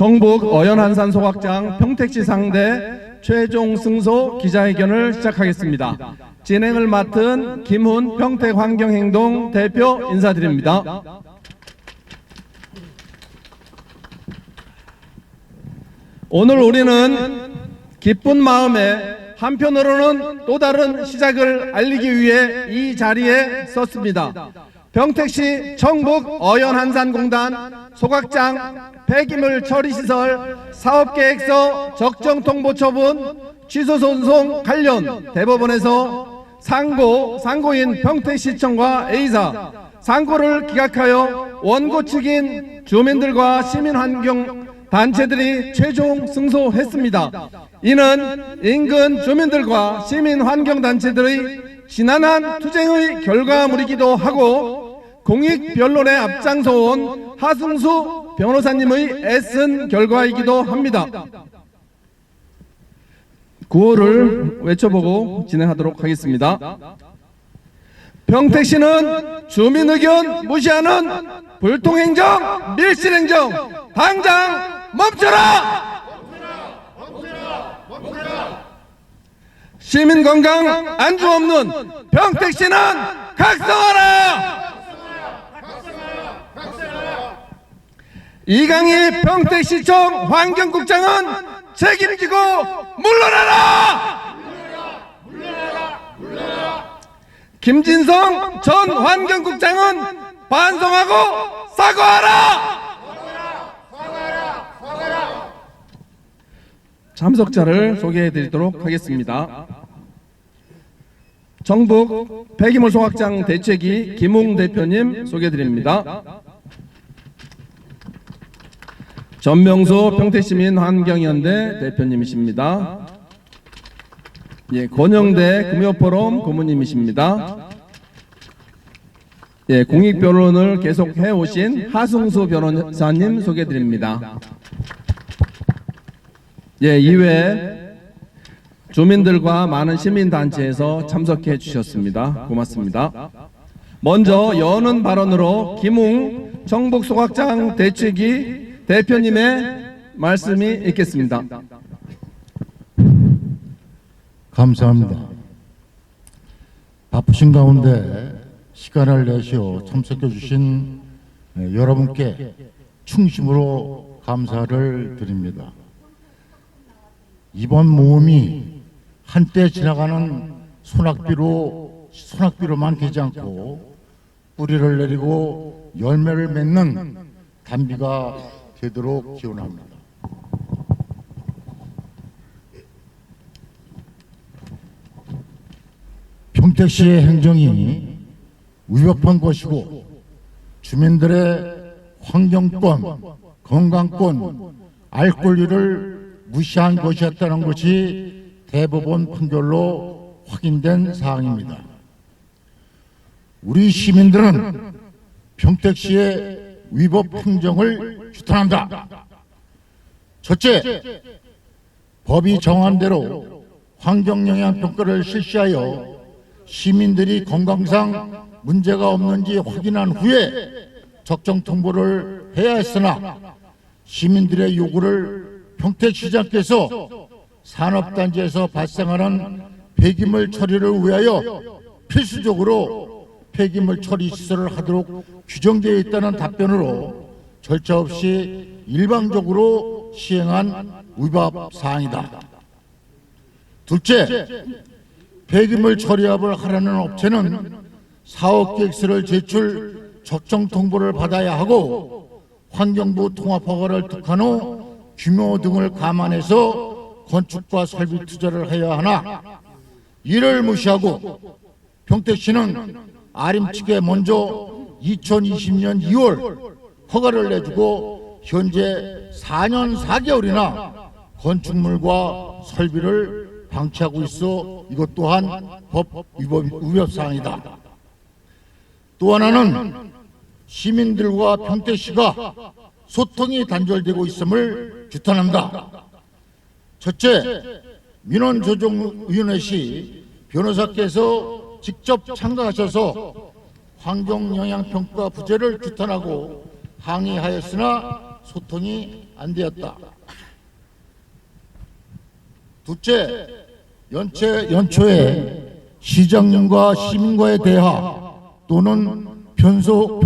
청북 어연한산 소각장 평택시 상대 최종 승소 기자회견을 시작하겠습니다. 진행을 맡은 김훈 평택환경행동 대표 인사드립니다. 오늘 우리는 기쁜 마음에 한편으로는 또 다른 시작을 알리기 위해 이 자리에 섰습니다. 평택시 청북 어연한산공단 소각장 폐기물 처리시설 사업계획서 적정통보처분 취소소송 관련 대법원에서 상고인 평택시청과 A사 상고를 기각하여 원고 측인 주민들과 시민환경단체들이 최종 승소했습니다. 이는 인근 주민들과 시민환경단체들의 지난한 투쟁의 결과물이기도 하고 공익변론에 앞장서온 하승수 변호사님의 애쓴 결과이기도 합니다. 구호를 외쳐보고 진행하도록 하겠습니다. 평택시는 주민 의견 무시하는 불통행정, 밀실행정 당장 멈춰라! 시민 건강 안주 없는 평택시는 각성하라! 이강희 평택시청 환경국장은 책임지고 물러나라! 김진성 전 환경국장은 반성하고 사과하라! 참석자를 소개해드리도록 하겠습니다. 청북 폐기물 소각장 대책위 김웅 대표님 소개드립니다. 전명수 평택시민 환경연대 대표님이십니다. 권영대 금요포럼 고문님이십니다. 공익변론을 계속 해오신 하승수 변호사님 소개드립니다. 이외에 주민들과 많은 시민단체에서 참석해 주셨습니다. 고맙습니다. 먼저 여는 발언으로 김웅 청북소각장 대책위 대표님의 말씀이 있겠습니다. 감사합니다. 바쁘신 가운데 시간을 내시어 참석해 주신 여러분께 충심으로 감사를 드립니다. 이번 모험이 한때 지나가는 소낙비로만 되지 않고 뿌리를 내리고 열매를 맺는 단비가 되도록 기원합니다. 평택시의 행정이 위법한 것이고 주민들의 환경권, 건강권, 알 권리를 무시한 것이었다는 것이 대법원 판결로 확인된 사항입니다. 우리 시민들은 평택시의 위법 행정을 규탄한다. 첫째, 법이 정한 대로 환경영향평가를 실시하여 시민들이 건강상 문제가 없는지 확인한 후에 적정 통보를 해야 했으나 시민들의 요구를 평택시장께서 산업단지에서 발생하는 폐기물 처리를 위하여 필수적으로 폐기물 처리 시설을 하도록 규정되어 있다는 답변으로 절차 없이 일방적으로 시행한 위법 사항이다. 둘째, 폐기물 처리업을 하려는 업체는 사업계획서를 제출 적정 통보를 받아야 하고 환경부 통합허가를 득한 후 규모 등을 감안해서 건축과 설비 투자를 해야 하나 이를 무시하고 평택시는 아림측에 먼저 2020년 2월 허가를 내주고 현재 4년 4개월이나 건축물과 설비를 방치하고 있어 이것 또한 법 위법 사항이다. 또 하나는 시민들과 평택시가 소통이 단절되고 있음을 규탄한다. 첫째, 민원조정위원회 시 변호사께서 직접 참가하셔서 환경영향평가 부재를 규탄하고 항의하였으나 소통이 안 되었다. 둘째, 연초에 시장님과 시민과의 대화 또는 평소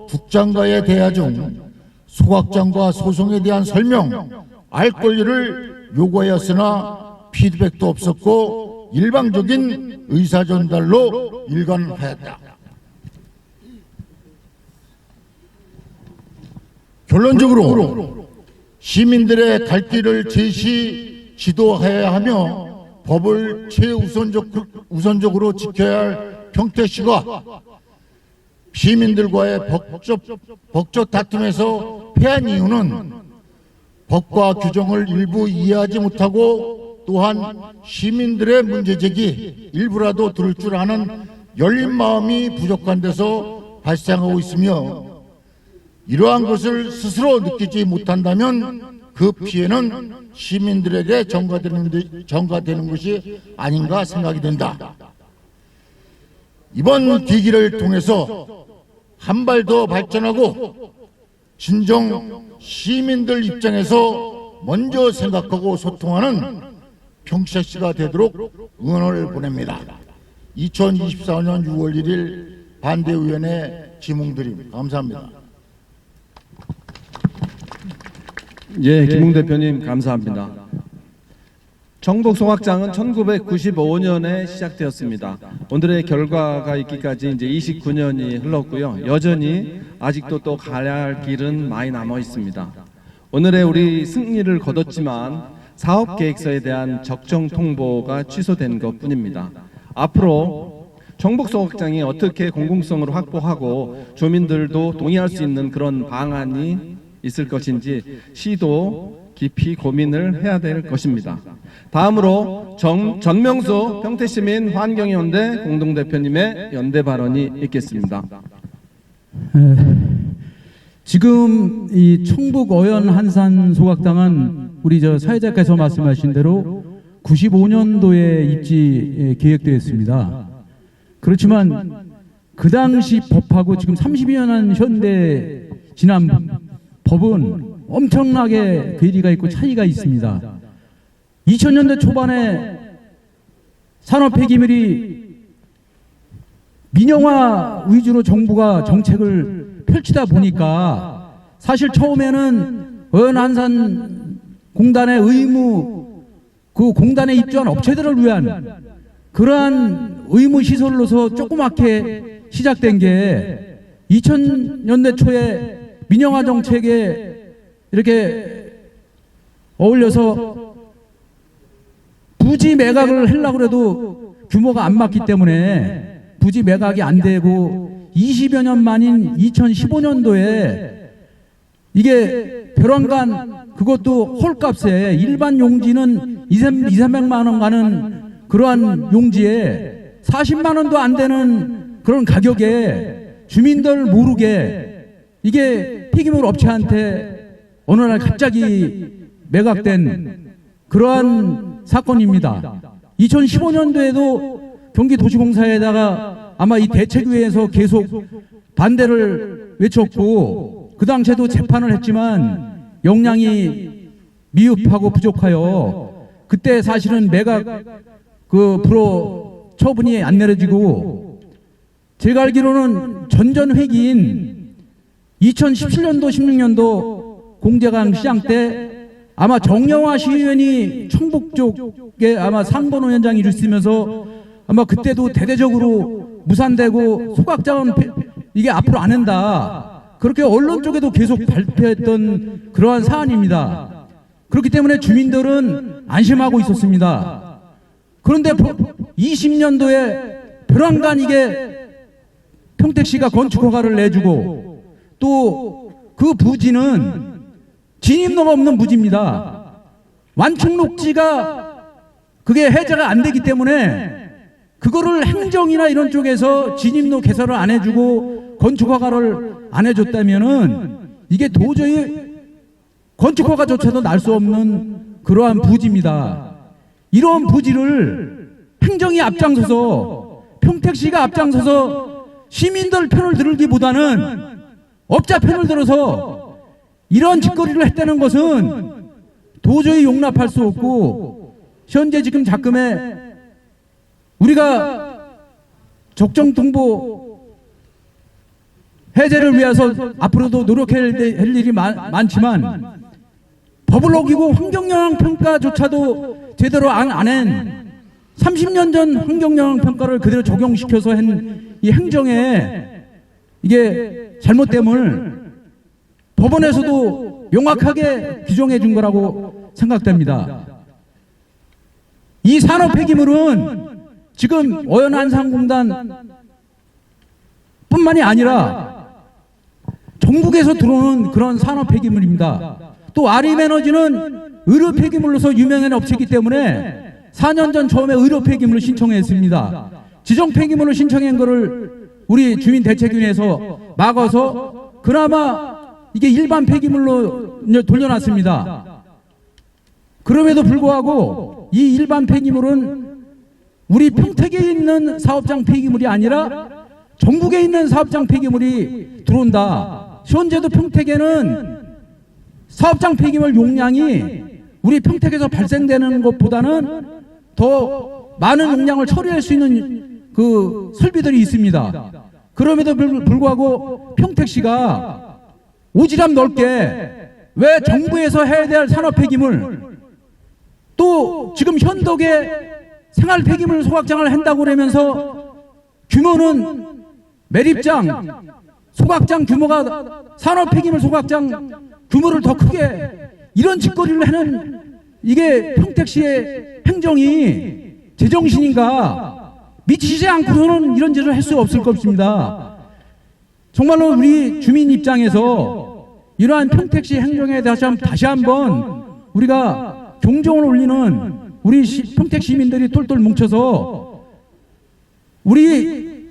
국장과의 대화 중 소각장과 소송에 대한 설명, 알 권리를 요구하였으나 피드백도 없었고 일방적인 의사전달로 일관하였다. 결론적으로 시민들의 갈 길을 지도해야 하며 법을 최우선적으로 지켜야 할 평택시가 시민들과의 법적 다툼에서 패한 이유는 법과 규정을 일부 이해하지 못하고 또한 시민들의 문제제기 일부라도 들을 줄 아는 열린 마음이 부족한 데서 발생하고 있으며 이러한 것을 스스로 느끼지 못한다면 그 피해는 시민들에게 전가되는 것이 아닌가 생각이 된다. 이번 계기를 통해서 한 발 더 발전하고 진정 시민들 입장에서 먼저 생각하고 소통하는 평택시가 되도록 응원을 보냅니다. 2024년 6월 1일 반대의원의 지몽드림. 감사합니다. 예, 김웅 대표님 감사합니다. 정복 소각장은 1995년에 시작되었습니다. 오늘의 결과가 있기까지 이제 29년이 흘렀고요. 여전히 아직도 또 가야 할 길은 많이 남아 있습니다. 오늘의 우리 승리를 거뒀지만 사업 계획서에 대한 적정 통보가 취소된 것뿐입니다. 앞으로 정복 소각장이 어떻게 공공성을 확보하고 주민들도 동의할 수 있는 그런 방안이 있을 것인지 시도 깊이 고민을 해야 될 것입니다. 다음으로 전명수 평택시민 환경연대 공동대표님의 연대 발언이 있겠습니다. 지금 이 청북 어연 한산 소각당은 우리 사회자께서 말씀하신 대로 95년도에 입지 계획되었습니다. 그렇지만 그 당시 법하고 지금 30여 년 현대 지난 법은 엄청나게 괴리가 있고 차이가 있습니다. 2000년대 초반에 산업 폐기물이 민영화 위주로 정부가 정책을 펼치다 보니까 사실 처음에는 어연한산 공단의 의무, 그 공단에 입주한 업체들을 위한 그러한 의무 시설로서 조그맣게 시작된 게 2000년대 초에 민영화 정책에 이렇게 어울려서 부지 매각을 하려고 해도 규모가 안 맞기 때문에 부지 매각이 안 되고 20여 년 만인 2015년도에 이게 벼랑간 그것도 홀값에 일반 용지는 200~300만 원 가는 그러한 용지에 40만 원도 안 되는 그런 가격에 주민들 모르게 이게 폐기물 업체한테 어느 날 갑자기 매각된 그러한 사건입니다. 2015년도에도 경기도시공사에다가 아마 이 대책위에서 계속 반대를 외쳤고 그 당시에도 재판을 했지만 역량이 미흡하고 부족하여 그때 사실은 매각 불허 처분이 안 내려지고 제가 알기로는 전전회기인 2017년도 16년도 공제강 시장 때 아마 정영화 시의원이 청북 쪽에 아마 상본위원장이 있으면서 아마 그때도 대대적으로 무산되고 소각장은 이게 앞으로 안 한다. 그렇게 언론 쪽에도 계속 발표했던 그러한 사안입니다. 그렇기 때문에 주민들은 안심하고 있었습니다. 그런데 20년도에 벼랑간 이게 평택시가 건축허가를 내주고 또 그 부지는 진입로가 없는 부지입니다. 완충록지가 그게 해제가 안 되기 때문에 그거를 행정이나 이런 쪽에서 진입로 개설을 안 해주고 건축허가를 안 해줬다면은 이게 도저히 건축허가조차도 날 수 없는 그러한 부지입니다. 이러한 부지를 행정이 앞장서서 평택시가 앞장서서 시민들 편을 들기보다는 업자 편을 들어서 이런 짓거리를 했다는 것은 도저히 용납할 수 없고, 현재 지금 작금에 우리가 적정통보 해제를 위해서 앞으로도 노력해야 할 일이 많지만, 법을 어기고 환경영향평가조차도 제대로 안 한 30년 전 환경영향평가를 그대로 적용시켜서 한 이 행정에 이게 잘못됨을 법원에서도 명확하게 규정해 준 거라고 생각됩니다. 이 산업 폐기물은 지금 어연한상공단 뿐만이 아니라 전국에서 들어오는 그런 산업 폐기물입니다. 또 아리에너지는 의료 폐기물로서 유명한 업체이기 때문에 4년 전 처음에 의료 폐기물을 신청했습니다. 지정 폐기물을 신청한 거를 우리 주민대책위원회에서 막아서 그나마 이게 일반 폐기물로 돌려놨습니다. 그럼에도 불구하고 이 일반 폐기물은 우리 평택에 있는 사업장 폐기물이 아니라 전국에 있는 사업장 폐기물이 들어온다. 현재도 평택에는 사업장 폐기물 용량이 우리 평택에서 발생되는 것보다는 더 많은 용량을 처리할 수 있는 그 설비들이 있습니다. 그럼에도 불구하고 평택시가 오지랖 넓게 왜 정부에서 해야 될 산업 폐기물, 또 지금 현덕에 생활 폐기물 소각장을 한다고 그러면서 규모는 매립장, 소각장 규모가 산업 폐기물 소각장 규모를 더 크게, 이런 짓거리를 하는 이게 평택시의 행정이 제정신인가? 미치지 않고서는 이런 짓을 할 수 없을 것입니다. 정말로 우리 주민 입장에서 이러한 평택시 행정에 다시 한번 우리가 경종을 울리는 우리 평택 시민들이 똘똘 뭉쳐서 우리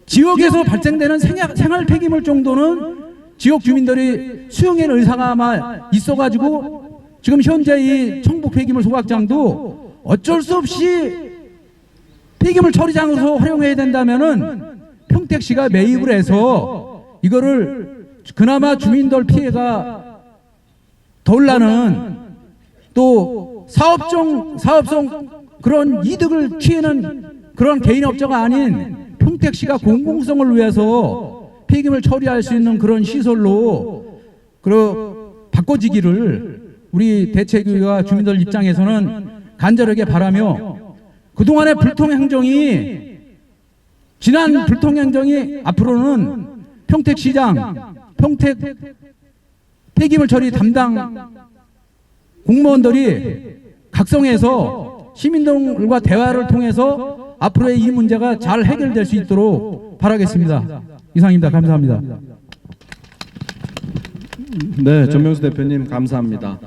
지역에서 발생되는 생활 폐기물 정도는 지역 주민들이 수용할 의사가 아마 있어가지고 지금 현재 이 청북 폐기물 소각장도 어쩔 수 없이 폐기물 처리장으로 활용해야 된다면은 평택시가 매입을 해서 이거를 그나마 주민들 피해가 덜 나는, 또 사업성 그런 이득을 취하는 그런 개인업자가 아닌 평택시가 공공성을 위해서 폐기물 처리할 수 있는 그런 시설로 바꿔지기를 우리 대책위와 주민들 입장에서는 간절하게 바라며, 그동안의 불통행정이, 지난 불통행정이 앞으로는 평택시장, 평택 폐기물 처리 담당 공무원들이 각성해서 시민들과 대화를 통해서 앞으로의 이 문제가 잘 해결될 수 있도록 바라겠습니다. 이상입니다. 감사합니다. 네, 전명수 대표님 감사합니다.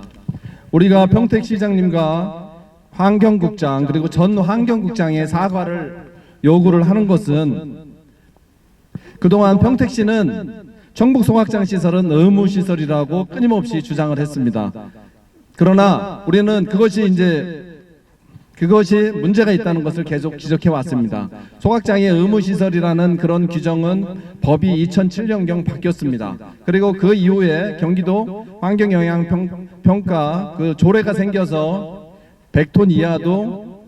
우리가 평택시장님과 환경국장 그리고 전 환경국장의 사과를 요구를 하는 것은, 그동안 평택시는 청북송악장 시설은 의무시설이라고 끊임없이 주장을 했습니다. 그러나 우리는 그것이 문제가 있다는 것을 계속 지적해 왔습니다. 소각장의 의무시설이라는 그런 규정은 법이 2007년경 바뀌었습니다. 그리고 그 이후에 경기도 환경영향평가 그 조례가 생겨서 100톤 이하도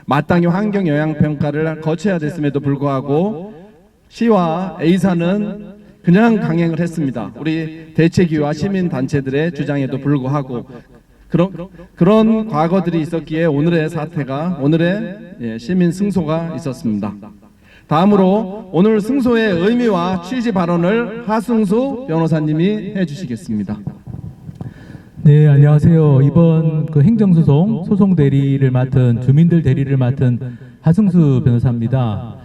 마땅히 환경영향평가를 거쳐야 됐음에도 불구하고 시와 A사는 그냥 강행을 했습니다. 우리 대책위와 시민단체들의 주장에도 불구하고 그런 과거들이 있었기에 오늘의 사태가, 오늘의 시민 승소가 있었습니다. 다음으로 오늘 승소의 의미와 취지 발언을 하승수 변호사님이 해주시겠습니다. 네, 안녕하세요. 이번 그 행정소송 소송 대리를 맡은, 주민들 대리를 맡은 하승수 변호사입니다.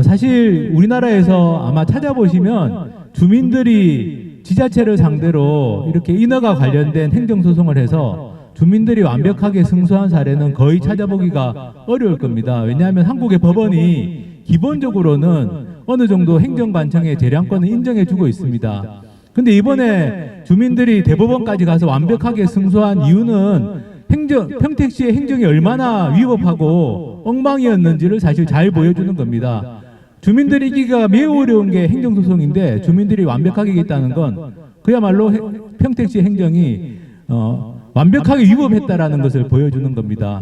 사실 우리나라에서 아마 찾아보시면 주민들이 지자체를 상대로 이렇게 인허가 관련된 행정소송을 해서 주민들이 완벽하게 승소한 사례는 거의 찾아보기가 어려울 겁니다. 왜냐하면 한국의 법원이 기본적으로는 어느 정도 행정관청의 재량권을 인정해주고 있습니다. 근데 이번에 주민들이 대법원까지 가서 완벽하게 승소한 이유는 평택시의 행정이 얼마나 위법하고 엉망이었는지를 사실 잘 보여주는 겁니다. 주민들이 이기가 매우 어려운 게 행정소송인데 주민들이 완벽하게 이겼다는 건 그야말로 평택시 행정이 완벽하게 위법했다라는 것을 보여주는 겁니다.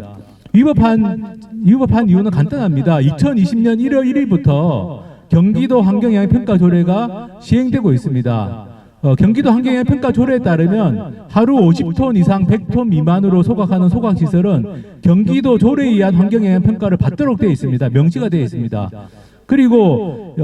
위법한 이유는 간단합니다. 2020년 1월 1일부터 경기도 환경영향평가 시행되고 있습니다. 경기도 환경영향평가 조례에 따르면 하루 50톤 이상 100톤 미만으로 소각하는 소각시설은 경기도 조례에 의한 환경영향평가를 받도록 되어 있습니다. 명시가 되어 있습니다. 그리고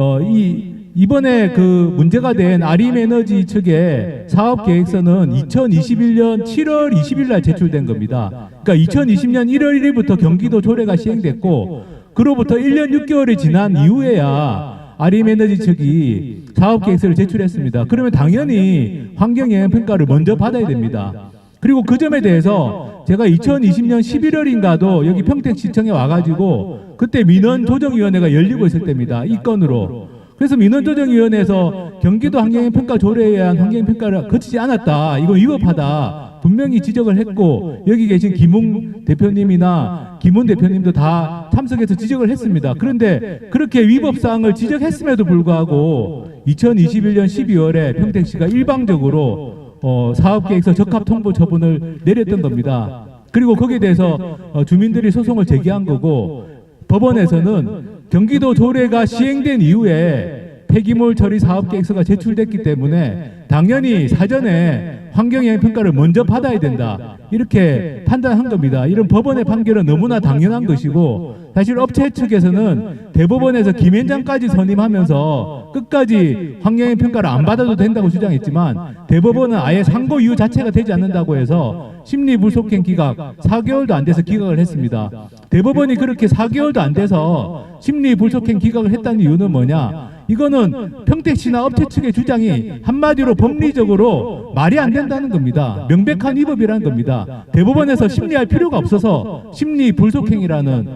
이번에 그 문제가 된 아림에너지 측의 사업계획서는 2021년 7월 20일 날 제출된 겁니다. 그러니까 2020년 1월 1일부터 경기도 조례가 시행됐고 그로부터 1년 6개월이 지난 이후에야 아림에너지 측이 사업계획서를 제출했습니다. 그러면 당연히 환경영향평가를 먼저 받아야 됩니다. 그리고 그 점에 대해서 제가 2020년 11월인가도 여기 평택시청에 와가지고 그때 민원조정위원회가 열리고 있을 때입니다. 이 건으로. 그래서 민원조정위원회에서 경기도 환경영향평가 조례에 의한 환경영향평가를 거치지 않았다. 이거 위법하다. 분명히 지적을 했고 여기 계신 김웅 대표님이나 김훈 대표님도 다 참석해서 지적을 했습니다. 그런데 그렇게 위법사항을 지적했음에도 불구하고 2021년 12월에 평택시가 일방적으로 사업계획서 적합통보 처분을 내렸던 겁니다. 그리고 거기에 대해서 주민들이 소송을 제기한 거고 법원에서는 경기도 조례가 시행된 이후에 폐기물 처리 사업계획서가 제출됐기 때문에 당연히 사전에 환경영향평가를 먼저 받아야 된다. 이렇게 판단한 겁니다. 이런 법원의 판결은 너무나 당연한 것이고 사실 업체 측에서는 대법원에서 김현장까지 선임하면서 끝까지 환경영향평가를 안 받아도 된다고 주장했지만 대법원은 아예 상고 이유 자체가 되지 않는다고 해서 심리불속행 기각 4개월도 안 돼서 기각을 했습니다. 대법원이 그렇게 4개월도 안 돼서 심리불속행 기각을 했다는 이유는 뭐냐? 이거는 평택시나 업체 측의 주장이 한마디로 법리적으로 말이 안 된다는 겁니다. 명백한 위법이라는 겁니다. 대법원에서 심리할 필요가 없어서 심리불속행이라는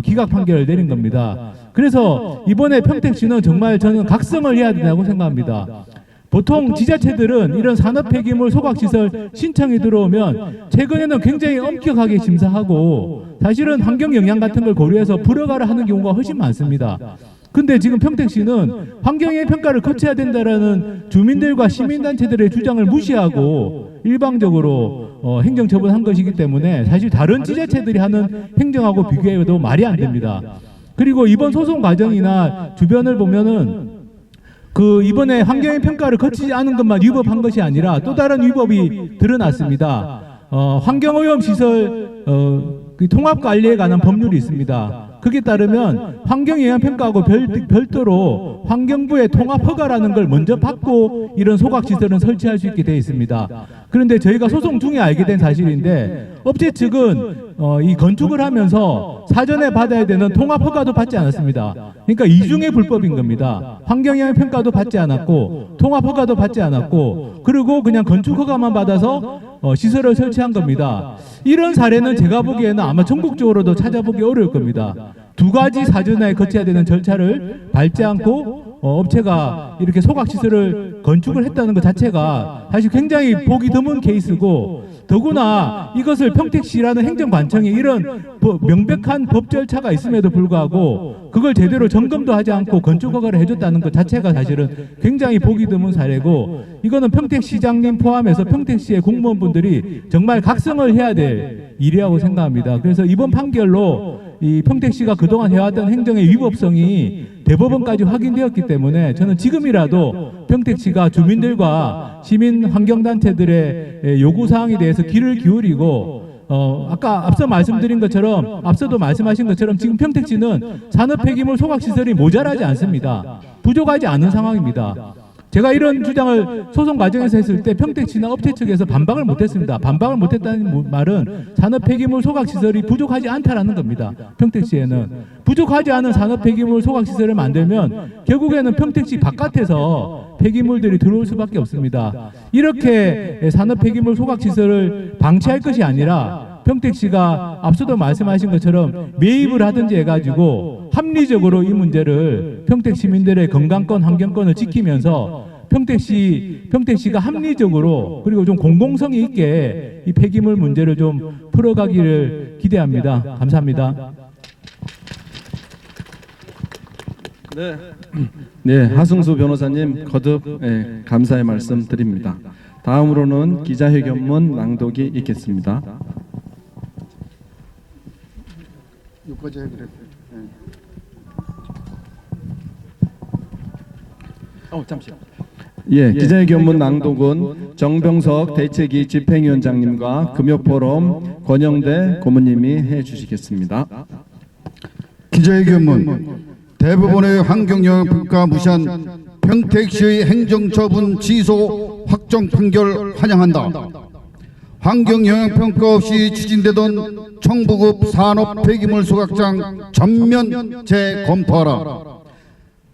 기각 판결을 내린 겁니다. 그래서 이번에 평택시는 정말 저는 각성을 해야 된다고 생각합니다. 보통 지자체들은 이런 산업 폐기물 소각시설 신청이 들어오면 최근에는 굉장히 엄격하게 심사하고 사실은 환경 영향 같은 걸 고려해서 불허가를 하는 경우가 훨씬 많습니다. 근데 지금 평택시는 환경영향평가를 거쳐야 된다라는 주민들과 시민단체들의 주장을 무시하고 일방적으로 행정처분한 것이기 때문에 사실 다른 지자체들이 하는 행정하고 비교해도 말이 안 됩니다. 그리고 이번 소송 과정이나 주변을 보면은 이번에 환경영향평가를 거치지 않은 것만 위법한 것이 아니라 또 다른 위법이 드러났습니다. 환경오염시설 통합관리에 관한 법률이 있습니다. 그게 따르면 환경영향평가하고 별도로 환경부의 통합허가라는 걸 먼저 받고 이런 소각시설은 설치할 수 있게 되어 있습니다. 그런데 저희가 소송 중에 알게 된 사실인데 업체 측은 이 건축을 하면서 사전에 받아야 되는 통합허가도 받지 않았습니다. 그러니까 이중의 불법인 겁니다. 환경영향평가도 받지 않았고 통합허가도 받지 않았고 그리고 그냥 건축허가만 받아서 시설을 설치한 겁니다. 이런 사례는 제가 보기에는 아마 전국적으로도 찾아보기 어려울 겁니다. 두 가지 사전에 거쳐야 되는 절차를 밟지 않고 업체가 이렇게 소각시설을 건축을 했다는 것 자체가 사실 굉장히 보기 드문 케이스고 더구나 이것을 평택시라는 행정관청이 이런 명백한 법 절차가 있음에도 불구하고 그걸 제대로 점검도 하지 않고 건축허가를 해줬다는 것 자체가 사실은 굉장히 보기 드문 사례고 이거는 평택시장님 포함해서 평택시의 공무원분들이 정말 각성을 해야 될 일이라고 생각합니다. 그래서 이번 판결로 이 평택시가 그동안 해왔던 행정의 위법성이 대법원까지 확인되었기 때문에 저는 지금이라도 평택시가 주민들과 시민 환경단체들의 요구사항에 대해서 귀를 기울이고 아까 앞서 말씀드린 것처럼 앞서도 말씀하신 것처럼 지금 평택시는 산업폐기물 소각시설이 모자라지 않습니다. 부족하지 않은 상황입니다. 제가 이런 주장을 소송 과정에서 했을 때 평택시나 업체 측에서 반박을 못했습니다. 반박을 못했다는 말은 산업폐기물 소각시설이 부족하지 않다라는 겁니다. 평택시에는. 부족하지 않은 산업폐기물 소각시설을 만들면 결국에는 평택시 바깥에서 폐기물들이 들어올 수밖에 없습니다. 이렇게 산업폐기물 소각시설을 방치할 것이 아니라 평택시가 앞서도 말씀하신 것처럼 매입을 하든지 해가지고 합리적으로 이 문제를 평택 시민들의 건강권, 환경권을 지키면서 평택시가 합리적으로 그리고 좀 공공성이 있게 이 폐기물 문제를 좀 풀어가기를 기대합니다. 감사합니다. 네, 하승수 변호사님 거듭 감사의 말씀 드립니다. 다음으로는 기자회견문 낭독이 있겠습니다. 여기까지 해드렸어요. 잠시. 예, 기자회견문 낭독은 정병석 대책위 집행위원장님과 금요포럼 권영대 고문님이 해주시겠습니다. 기자회견문. 대법원의 환경영향평가 무시한 평택시의 행정처분 취소 확정 판결 환영한다. 환경영향평가 없이 추진되던 청부급 산업 폐기물 소각장 전면 재검토하라.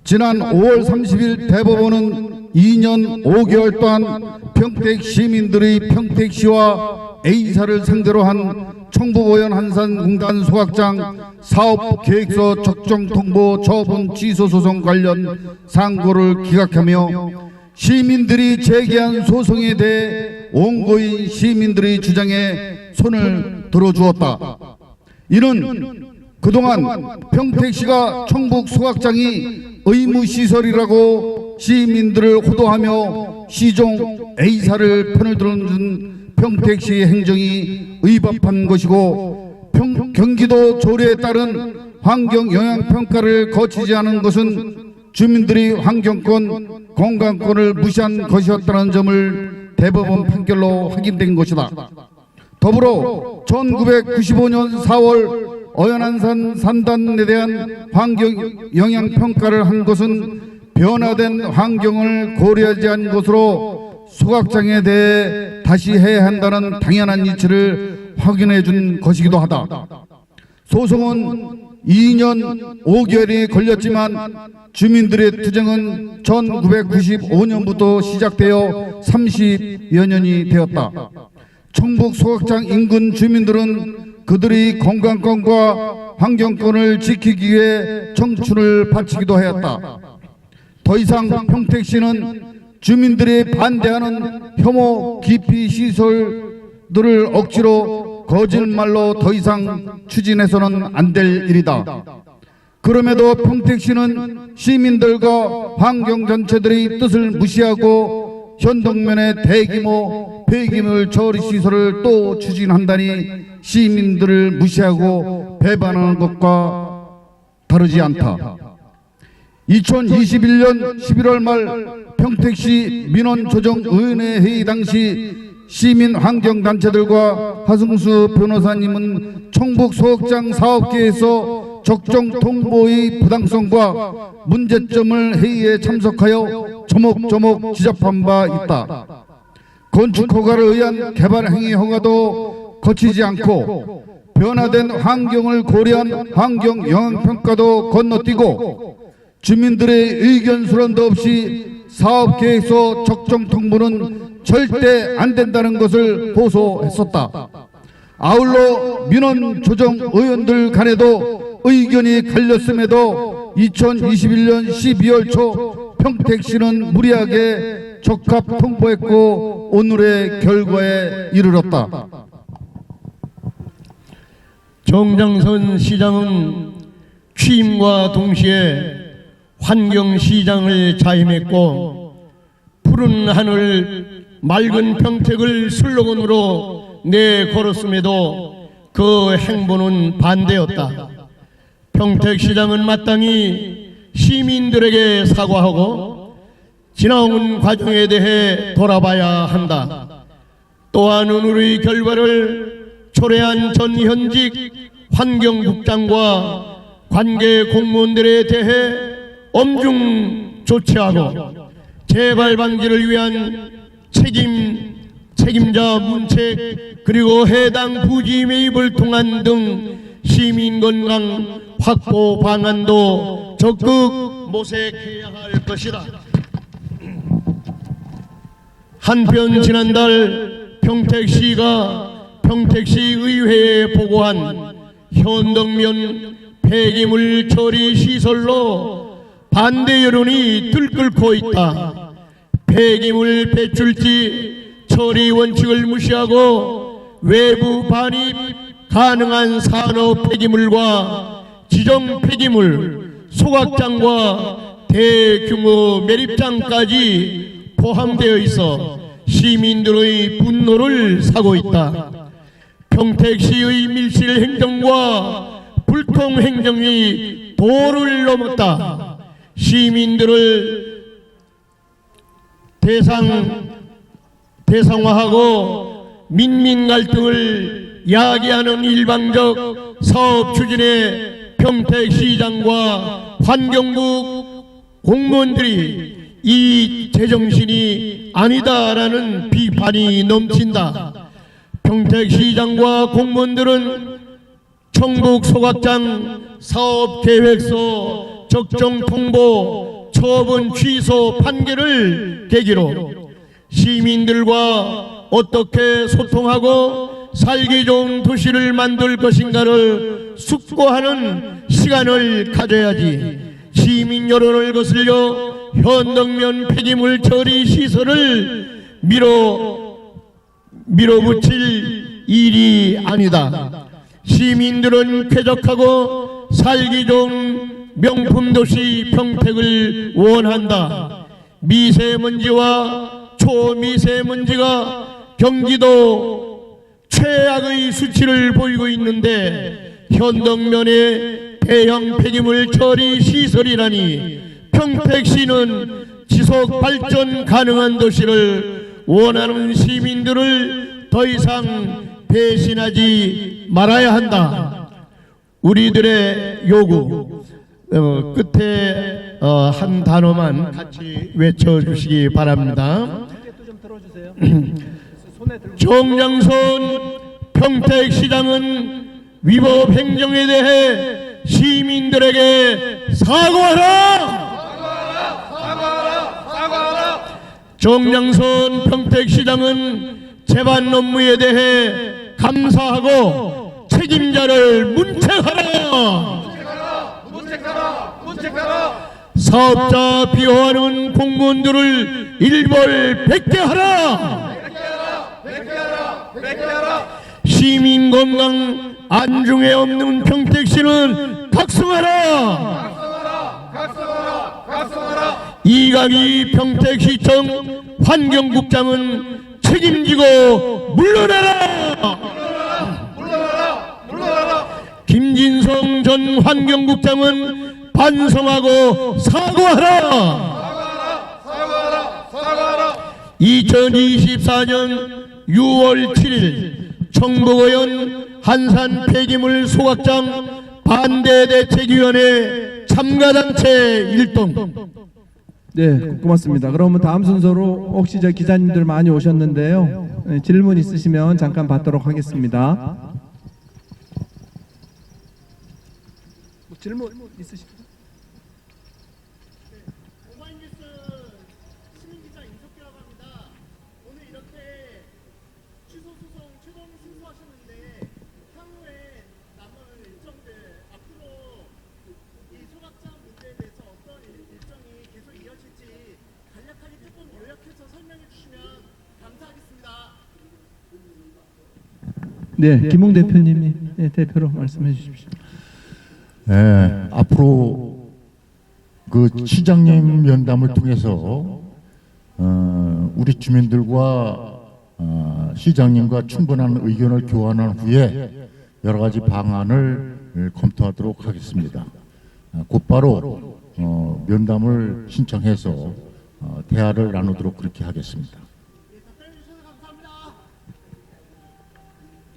지난 5월 30일 대법원은 2년 5개월 동안 평택 시민들의 평택시와 A사를 상대로 한 청북오연 한산공단 소각장 사업계획서 적정 통보 처분 취소 소송 관련 상고를 기각하며 시민들이 제기한 소송에 대해 원고인 시민들의 주장에 손을 들어주었다. 이는 그동안 평택시가 청북 소각장이 의무시설이라고 시민들을 호도하며 시종 A사를 편을 들어준 평택시의 행정이 의법한 것이고 경기도 조례에 따른 환경영향평가를 거치지 않은 것은 주민들이 환경권, 건강권을 무시한 것이었다는 점을 대법원 판결로 확인된 것이다. 더불어 1995년 4월 어연한산 산단에 대한 환경영향평가를 한 것은 변화된 환경을 고려하지 않은 것으로 소각장에 대해 다시 해야 한다는 당연한 이치를 확인해 준 것이기도 하다. 소송은 2년 5개월이 걸렸지만 주민들의 투쟁은 1995년부터 시작되어 30여 년이 되었다. 청북 소각장 인근 주민들은 그들의 건강권과 환경권을 지키기 위해 청춘을 바치기도 하였다. 더 이상 평택시는 주민들이 반대하는 혐오 기피 시설들을 억지로 거짓말로 더 이상 추진해서는 안 될 일이다. 그럼에도 평택시는 시민들과 환경단체들의 뜻을 무시하고 현동면의 대규모 폐기물 처리 시설을 또 추진한다니 시민들을 무시하고 배반하는 것과 다르지 않다. 2021년 11월 말 평택시 민원조정위원회 회의 당시 시민환경단체들과 하승수 변호사님은 청북 소각장 사업계에서 적정 통보의 부당성과 문제점을 회의에 참석하여 조목조목 지적한 바 있다. 건축허가를 의한 개발행위 허가도 거치지 않고 변화된 환경을 고려한 환경영향평가도 건너뛰고 주민들의 의견 수렴도 없이 사업계획서 적정 통보는 절대 안 된다는 것을 호소했었다. 아울러 민원조정위원들 간에도 의견이 갈렸음에도 2021년 12월 초 평택시는 무리하게 적합 통보했고 오늘의 결과에 이르렀다. 정장선 시장은 취임과 동시에 환경시장을 자임했고 푸른 하늘 맑은 평택을 슬로건으로 내걸었음에도 그 행보는 반대였다. 평택시장은 마땅히 시민들에게 사과하고 지나온 과정에 대해 돌아봐야 한다. 또한 오늘의 결과를 초래한 전 현직 환경국장과 관계 공무원들에 대해 엄중 조치하고 재발 방지를 위한 책임자 문책 그리고 해당 부지 매입을 통한 등 시민 건강 확보 방안도 적극 모색해야 할 것이다. 한편 지난달 평택시가 평택시의회에 보고한 현덕면 폐기물 처리 시설로 반대 여론이 들끓고 있다. 폐기물 배출지 처리 원칙을 무시하고 외부 반입 가능한 산업 폐기물과 지정 폐기물 소각장과 대규모 매립장까지 포함되어 있어 시민들의 분노를 사고 있다. 평택시의 밀실 행정과 불통 행정이 도를 넘었다. 시민들을 대상화하고 민민 갈등을 야기하는 일방적 사업 추진에 평택시장과 환경부 공무원들이 이 제정신이 아니다라는 비판이 넘친다. 평택시장과 공무원들은 청북 소각장 사업계획서 적정 통보 처분 취소 판결을 계기로 시민들과 어떻게 소통하고 살기 좋은 도시를 만들 것인가를 숙고하는 시간을 가져야지. 시민 여론을 거슬려 현덕면 폐기물 처리 시설을 밀어붙일 일이 아니다. 시민들은 쾌적하고 살기 좋은 명품 도시 평택을 원한다. 미세먼지와 초미세먼지가 경기도 최악의 수치를 보이고 있는데 현덕면에 대형 폐기물 처리 시설이라니 평택시는 지속 발전 가능한 도시를 원하는 시민들을 더 이상 배신하지 말아야 한다. 우리들의 요구 끝에 한 단어만 같이 외쳐주시기 바랍니다. 정장선 평택시장은 위법 행정에 대해 시민들에게 사과하라! 정장선 평택시장은 재반 업무에 대해 감사하고 책임자를 문책하라! 사업자 비호하는 공무원들을 일벌 백계하라! 시민 건강 안중에 없는 평택시는 각성하라! 이강희 평택시청 환경국장은 책임지고 물러나라! 김진성 전 환경국장은 반성하고 사과하라! 2024년 6월 7일 청북의원 한산 폐기물 소각장 반대대책위원회 참가단체 일동. 네, 고맙습니다. 그러면 다음 순서로 혹시 저 기자님들 많이 오셨는데요. 네, 질문 있으시면 잠깐 받도록 하겠습니다. 질문 있으십니까? 오마이뉴스 시민기자 임석기라고 합니다. 오늘 이렇게 취소 소송 최종 승소하셨는데 향후에 남은 일정들 앞으로 이 소각장 문제에 대해서 어떤 일정이 계속 이어질지 간략하게 조금 요약해서 설명해 주시면 감사하겠습니다. 네, 김웅 대표님이 대표로 말씀해 주십시오. 네, 앞으로 그 시장님 면담을 통해서 우리 주민들과 시장님과 충분한 의견을 교환한 후에 여러 가지 방안을 검토하도록 하겠습니다. 곧바로 면담을 신청해서 대화를 나누도록 그렇게 하겠습니다.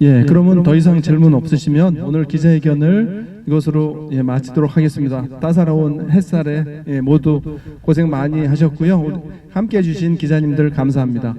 예, 그러면 더 이상 질문 없으시면 오늘 기자회견을 이것으로 마치도록 하겠습니다. 따사로운 햇살에 모두 고생 많이 하셨고요. 함께해 주신 기자님들 감사합니다.